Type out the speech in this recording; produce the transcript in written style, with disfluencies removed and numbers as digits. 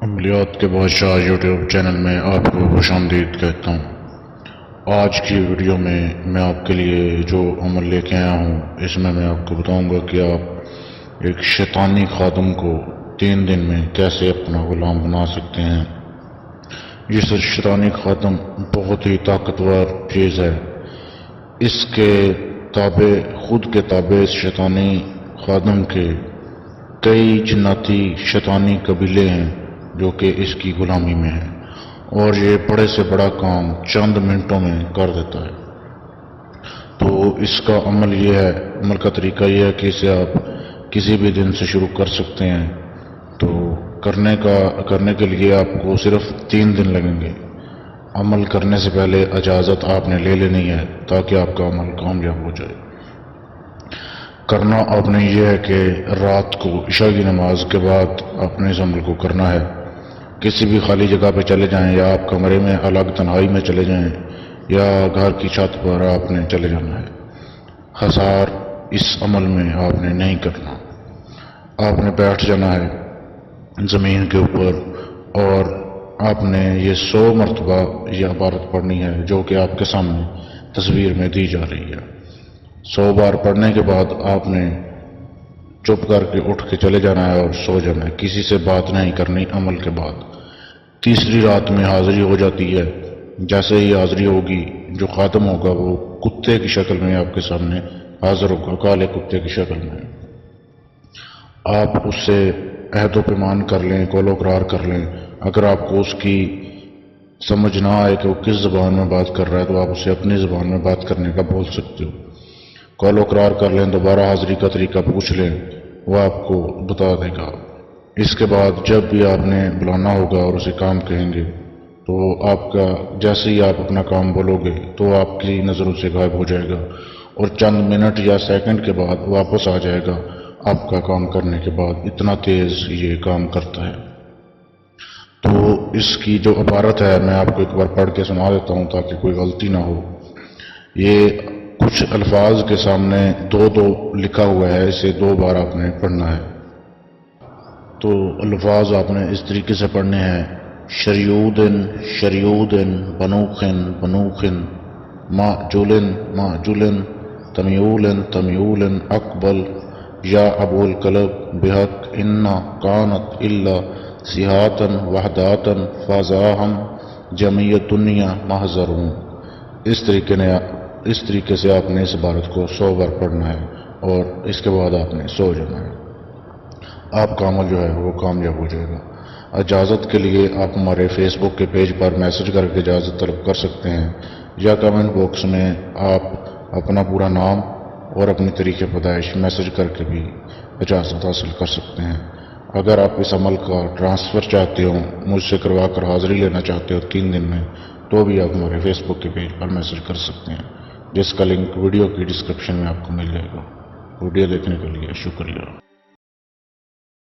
عملیات کے بادشاہ YouTube channel میں آپ کو خوش آمدید کہتا ہوں۔ آج کی ویڈیو میں میں آپ کے لیے جو عمل لے کے آیا ہوں اس میں آپ کو بتاؤں گا کہ آپ ایک شیطانی خادم کو 3 دن میں کیسے اپنا غلام بنا سکتے ہیں۔ یہ شیطانی خادم بہت ہی طاقتور چیز ہے۔ اس کے تابع خود کے تابع اس شیطانی خادم کے کئی جناتی شیطانی قبیلے ہیں جو کہ اس کی غلامی میں ہیں، اور یہ بڑے سے بڑا کام چند منٹوں میں کر دیتا ہے۔ تو اس کا عمل کا طریقہ یہ ہے کہ اسے آپ کسی بھی دن سے شروع کر سکتے ہیں۔ تو کرنے کے لیے آپ کو صرف 3 دن لگیں گے۔ عمل کرنے سے پہلے اجازت آپ نے لے لینی ہے تاکہ آپ کا عمل کامیاب ہو جائے۔ کرنا آپ نے یہ ہے کہ رات کو عشاء کی نماز کے بعد آپ نے اس عمل کو کرنا ہے۔ کسی بھی خالی جگہ پہ چلے جائیں، یا آپ کمرے میں الگ تنہائی میں چلے جائیں، یا گھر کی چھت پر آپ نے چلے جانا ہے۔ ہزار اس عمل میں آپ نے نہیں کرنا۔ آپ نے بیٹھ جانا ہے زمین کے اوپر، اور آپ نے یہ 100 مرتبہ یہ عبارت پڑھنی ہے جو کہ آپ کے سامنے تصویر میں دی جا رہی ہے۔ 100 بار پڑھنے کے بعد آپ نے چپ کر کے اٹھ کے چلے جانا ہے اور سو جانا ہے، کسی سے بات نہیں کرنی عمل کے بعد۔ تیسری رات میں حاضری ہو جاتی ہے۔ جیسے ہی حاضری ہوگی، جو خاتم ہوگا وہ کتے کی شکل میں آپ کے سامنے حاضر ہوگا، کالے کتے کی شکل میں۔ آپ اس سے عہد و پیمان کر لیں، قول و اقرار کر لیں۔ اگر آپ کو اس کی سمجھ نہ آئے کہ وہ کس زبان میں بات کر رہا ہے تو آپ اسے اپنی زبان میں بات کرنے کا بول سکتے ہو۔ قول و اقرار کر لیں، دوبارہ حاضری کا طریقہ پوچھ لیں، وہ آپ کو بتا دے گا۔ اس کے بعد جب بھی آپ نے بلانا ہوگا اور اسے کام کہیں گے تو آپ کا جیسے ہی آپ اپنا کام بولو گے تو آپ کی نظروں سے غائب ہو جائے گا، اور چند منٹ یا سیکنڈ کے بعد واپس آ جائے گا آپ کا کام کرنے کے بعد۔ اتنا تیز یہ کام کرتا ہے۔ تو اس کی جو عبارت ہے میں آپ کو ایک بار پڑھ کے سنا دیتا ہوں تاکہ کوئی غلطی نہ ہو۔ یہ کچھ الفاظ کے سامنے 2 لکھا ہوا ہے، اسے 2 بار آپ نے پڑھنا ہے۔ تو الفاظ آپ نے اس طریقے سے پڑھنے ہیں: شریودن شریودن، بنوخن بنوخن، معجولن معجولن، تمیولن تمیولن، اقبل یا ابو الکلب بحق انا کانت الا صیحاتن وحداتن فضاہم جمیع دنیا محضرون۔ اس طریقے سے آپ نے اس عبارت کو 100 بار پڑھنا ہے، اور اس کے بعد آپ نے سو جانا ہے۔ آپ کا عمل جو ہے وہ کامیاب ہو جائے گا۔ اجازت کے لیے آپ ہمارے فیس بک کے پیج پر میسج کر کے اجازت طلب کر سکتے ہیں، یا کمنٹ باکس میں آپ اپنا پورا نام اور اپنی تاریخ پیدائش میسج کر کے بھی اجازت حاصل کر سکتے ہیں۔ اگر آپ اس عمل کا ٹرانسفر چاہتے ہو، مجھ سے کروا کر حاضری لینا چاہتے ہو 3 دن میں، تو بھی آپ ہمارے فیس بک کے پیج پر میسج کر سکتے ہیں، جس کا لنک ویڈیو کی ڈسکرپشن میں آپ کو مل جائے گا۔ ویڈیو دیکھنے کے لیے شکریہ۔